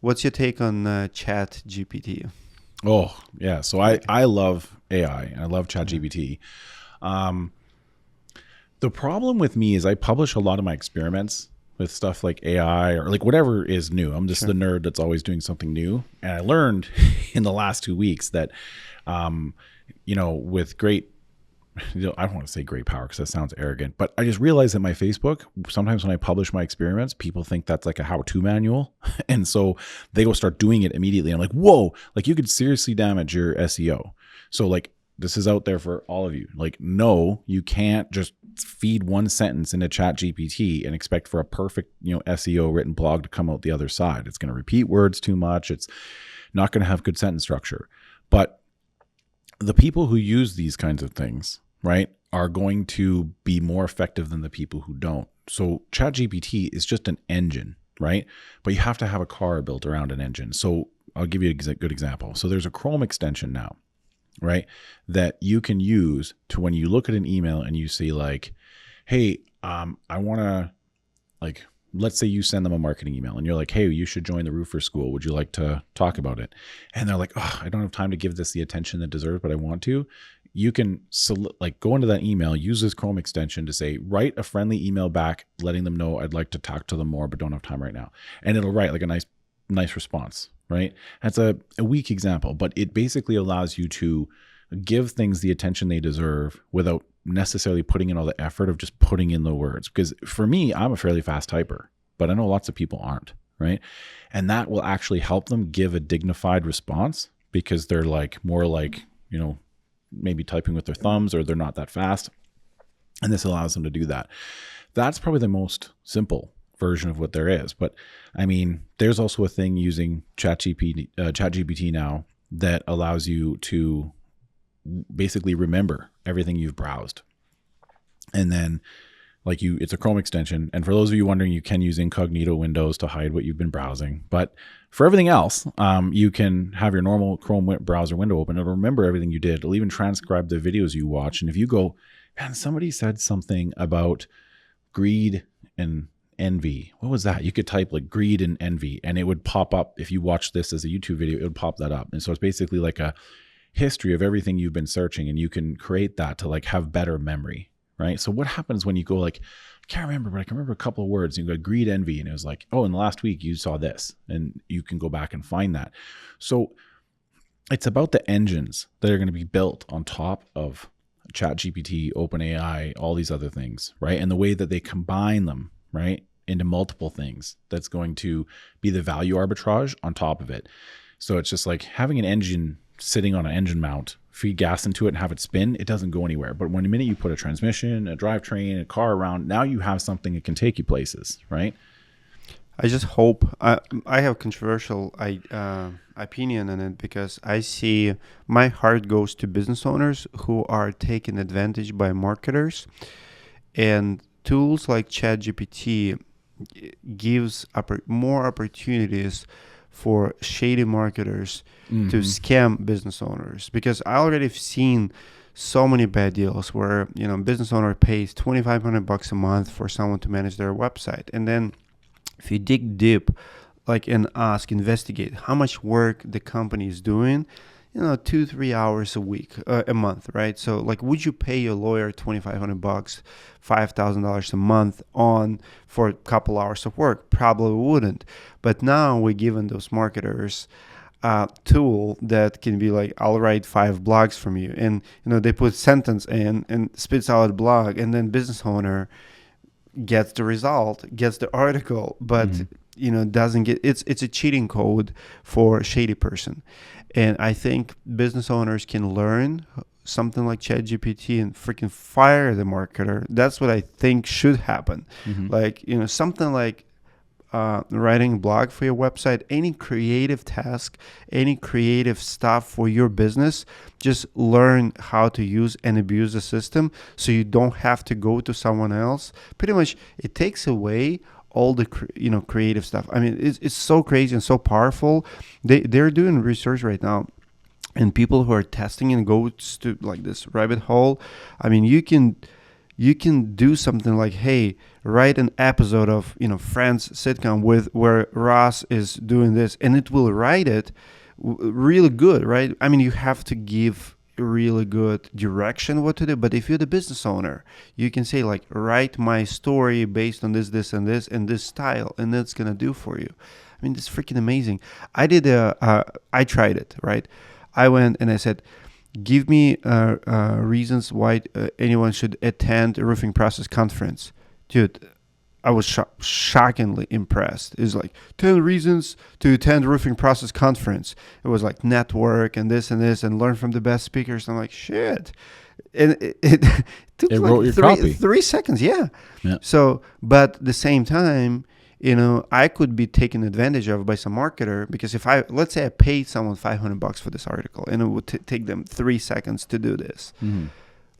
What's your take on Chat GPT? Oh, yeah. So I love AI and I love ChatGPT. Um, the problem with me is I publish a lot of my experiments with stuff like AI or like whatever is new. I'm just the Sure. nerd that's always doing something new. And I learned in the last 2 weeks that, um, with great, I don't want to say great power because that sounds arrogant, but I just realized that my Facebook, sometimes when I publish my experiments, people think that's like a how-to manual. And so they go start doing it immediately. I'm like, whoa, like you could seriously damage your SEO. So like this is out there for all of you. Like, no, you can't just feed one sentence into chat GPT and expect for a perfect, SEO written blog to come out the other side. It's going to repeat words too much. It's not going to have good sentence structure. But the people who use these kinds of things, right, are going to be more effective than the people who don't. So ChatGPT is just an engine, right? But you have to have a car built around an engine. So I'll give you a good example. So there's a Chrome extension now, right, that you can use to when you look at an email and you see like, hey, I want to like let's say you send them a marketing email and you're like, hey, you should join the roofer school, would you like to talk about it? And they're like, oh, I don't have time to give this the attention that deserves, but I want to. You can like go into that email, use this Chrome extension to say, write a friendly email back letting them know I'd like to talk to them more but don't have time right now, and it'll write like a nice response, right? That's a weak example, but it basically allows you to give things the attention they deserve without necessarily putting in all the effort of just putting in the words. Because for me, I'm a fairly fast typer, but I know lots of people aren't, right? And that will actually help them give a dignified response because they're like more like, maybe typing with their thumbs or they're not that fast. And this allows them to do that. That's probably the most simple version of what there is. But I mean, there's also a thing using ChatGPT now that allows you to basically remember everything you've browsed. And then it's a Chrome extension. And for those of you wondering, you can use incognito windows to hide what you've been browsing. But for everything else, you can have your normal Chrome browser window open. It'll remember everything you did. It'll even transcribe the videos you watch. And if you go, man, somebody said something about greed and envy. What was that? You could type like greed and envy, and it would pop up. If you watch this as a YouTube video, it would pop that up. And so it's basically like a history of everything you've been searching, and you can create that to like have better memory, right? So what happens when you go like, I can't remember, but I can remember a couple of words, and you go greed, envy, and it was like, oh, in the last week you saw this, and you can go back and find that. So it's about the engines that are going to be built on top of ChatGPT, OpenAI, all these other things, right? And the way that they combine them, right, into multiple things that's going to be the value arbitrage on top of it. So it's just like having an engine sitting on an engine mount, feed gas into it and have it spin, it doesn't go anywhere. But when the minute you put a transmission, a drivetrain, a car around, now you have something that can take you places, right? I just hope I have controversial opinion on it because I see my heart goes to business owners who are taken advantage by marketers, and tools like ChatGPT gives more opportunities for shady marketers to scam business owners, because I already have seen so many bad deals where business owner pays $2,500 a month for someone to manage their website, and then if you dig deep, like, and investigate how much work the company is doing, 2-3 hours a week, a month, right? So like, would you pay your lawyer $2,500, $5,000 a month for a couple hours of work? Probably wouldn't. But now we're giving those marketers a tool that can be like, I'll write 5 blogs from you, and they put sentence in and spits out a blog, and then business owner gets the result, gets the article, but doesn't get it's a cheating code for a shady person. And I think business owners can learn something like ChatGPT and freaking fire the marketer. That's what I think should happen. Like, something like writing a blog for your website, any creative task, any creative stuff for your business, just learn how to use and abuse the system so you don't have to go to someone else. Pretty much it takes away all the creative stuff. I mean, it's so crazy and so powerful. They're doing research right now, and people who are testing and go to like this rabbit hole, I mean, you can you can do something like, hey, write an episode of Friends sitcom with where Ross is doing this, and it will write it really good, right? I mean, you have to give really good direction what to do, but if you're the business owner, you can say like, write my story based on this and this style, and that's gonna do for you. I mean, it's freaking amazing. I tried it, right? I went and I said, give me reasons why anyone should attend a roofing process conference. Dude, I was shockingly impressed. It's like 10 reasons to attend roofing process conference. It was like network and this and learn from the best speakers. I'm like, shit. And it took It like wrote your copy. 3 seconds. Yeah. So, but at the same time, I could be taken advantage of by some marketer, because if let's say I paid someone $500 for this article and it would take them 3 seconds to do this. Mm-hmm.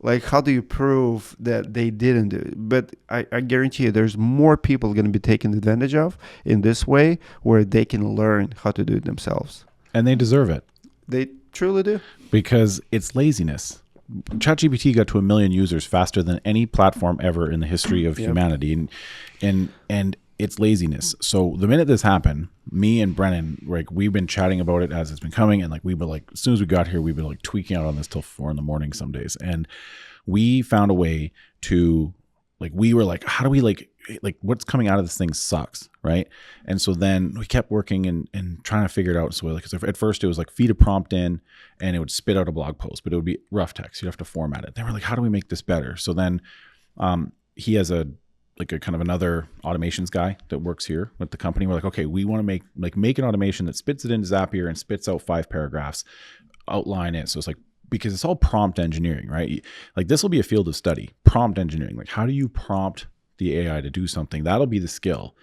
Like, how do you prove that they didn't do it? But I guarantee you there's more people going to be taken advantage of in this way, where they can learn how to do it themselves. And they deserve it. They truly do. Because it's laziness. ChatGPT got to 1 million users faster than any platform ever in the history of humanity. And it's laziness. So the minute this happened, me and Brennan, like, we've been chatting about it as it's been coming, and like we've been like, as soon as we got here, we've been like tweaking out on this till 4 a.m. some days, and we found a way to, like, we were like, how do we like what's coming out of this thing sucks, right? And so then we kept working and trying to figure it out. So like, at first it was like, feed a prompt in and it would spit out a blog post, but it would be rough text. You'd have to format it. Then we're like, how do we make this better? So then he has a kind of another automations guy that works here with the company. We're like, okay, we want to make an automation that spits it into Zapier and spits out 5 paragraphs, outline it. So it's like, because it's all prompt engineering, right? Like, this will be a field of study, prompt engineering. Like, how do you prompt the AI to do something? That'll be the skill.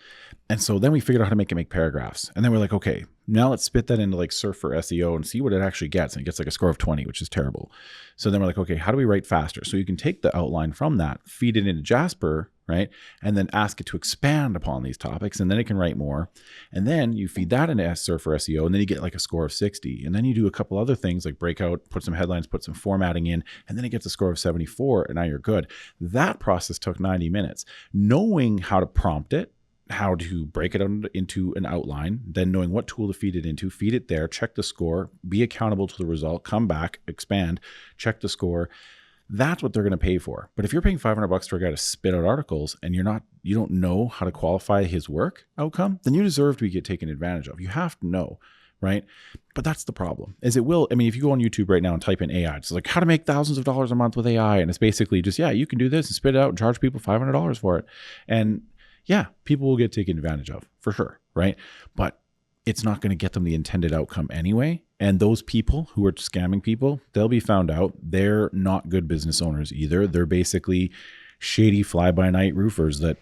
And so then we figured out how to make paragraphs. And then we're like, okay, now let's spit that into like Surf for SEO and see what it actually gets. And it gets like a score of 20, which is terrible. So then we're like, okay, how do we write faster? So you can take the outline from that, feed it into Jasper, right? And then ask it to expand upon these topics, and then it can write more. And then you feed that into Surf for SEO, and then you get like a score of 60. And then you do a couple other things like breakout, put some headlines, put some formatting in, and then it gets a score of 74, and now you're good. That process took 90 minutes. Knowing how to prompt it, how to break it into an outline, then knowing what tool to feed it into, feed it there, check the score, be accountable to the result, come back, expand, check the score. That's what they're going to pay for. But if you're paying $500 to a guy to spit out articles and you don't know how to qualify his work outcome, then you deserve to get taken advantage of. You have to know, right? But that's the problem. If you go on YouTube right now and type in AI, it's like how to make thousands of dollars a month with AI. And it's basically just, you can do this and spit it out and charge people $500 for it. And yeah, people will get taken advantage of for sure, right? But it's not going to get them the intended outcome anyway. And those people who are scamming people, they'll be found out. They're not good business owners either. They're basically shady fly-by-night roofers that,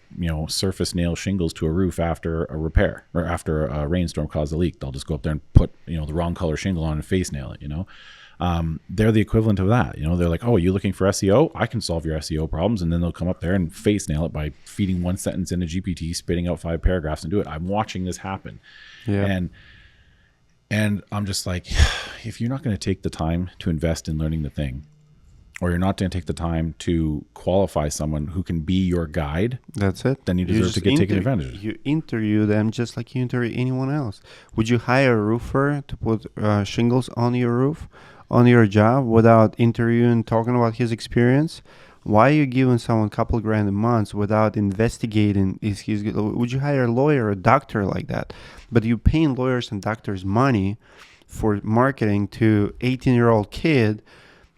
surface nail shingles to a roof after a repair or after a rainstorm caused a leak. They'll just go up there and put, the wrong color shingle on and face nail it, They're the equivalent of that. They're like, oh, are you looking for SEO? I can solve your SEO problems. And then they'll come up there and face nail it by feeding one sentence into GPT, spitting out 5 paragraphs and do it. I'm watching this happen. Yeah. And I'm just like, if you're not going to take the time to invest in learning the thing, or you're not going to take the time to qualify someone who can be your guide, that's it. Then you deserve to get taken advantage of. You interview them just like you interview anyone else. Would you hire a roofer to put shingles on your roof, on your job, without interviewing, talking about his experience? Why are you giving someone a couple grand a month without investigating? Would you hire a lawyer or a doctor like that? But you're paying lawyers and doctors money for marketing to 18-year-old kid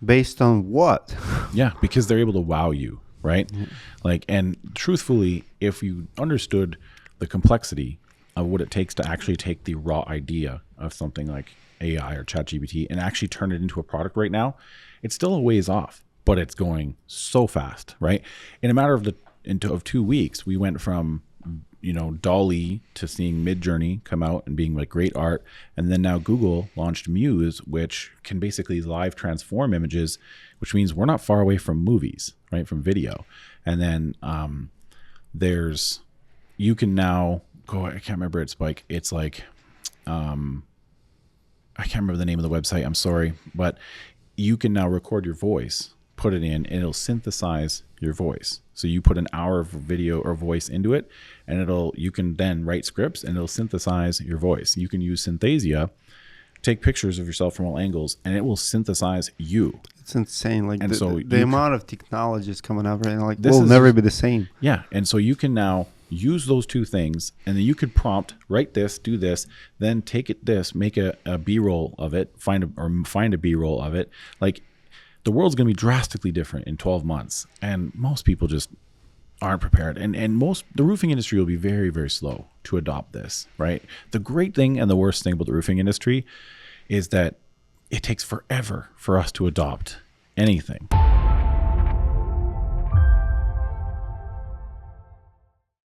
based on what? Yeah, because they're able to wow you, right? Mm-hmm. And truthfully, if you understood the complexity of what it takes to actually take the raw idea of something like AI or ChatGPT and actually turn it into a product right now, it's still a ways off. But it's going so fast, right? In a matter of 2 weeks, we went from, DALL-E to seeing Midjourney come out and being like great art. And then now Google launched Muse, which can basically live transform images, which means we're not far away from movies, right? From video. And then you can now go, I can't remember it's like, I can't remember the name of the website, I'm sorry, but you can now record your voice put it in, and it'll synthesize your voice. So you put an hour of video or voice into it, and you can then write scripts, and it'll synthesize your voice. You can use Synthesia, take pictures of yourself from all angles, and it will synthesize you. It's insane. Like, And so the amount of technology is coming up, and like, This we'll is- never be the same. Yeah, and so you can now use those two things, and then you could prompt, write this, do this, then take it this, make a B-roll of it, find a B-roll of it. Like, the world's going to be drastically different in 12 months, and most people just aren't prepared. And the roofing industry will be very, very slow to adopt this, right? The great thing and the worst thing about the roofing industry is that it takes forever for us to adopt anything.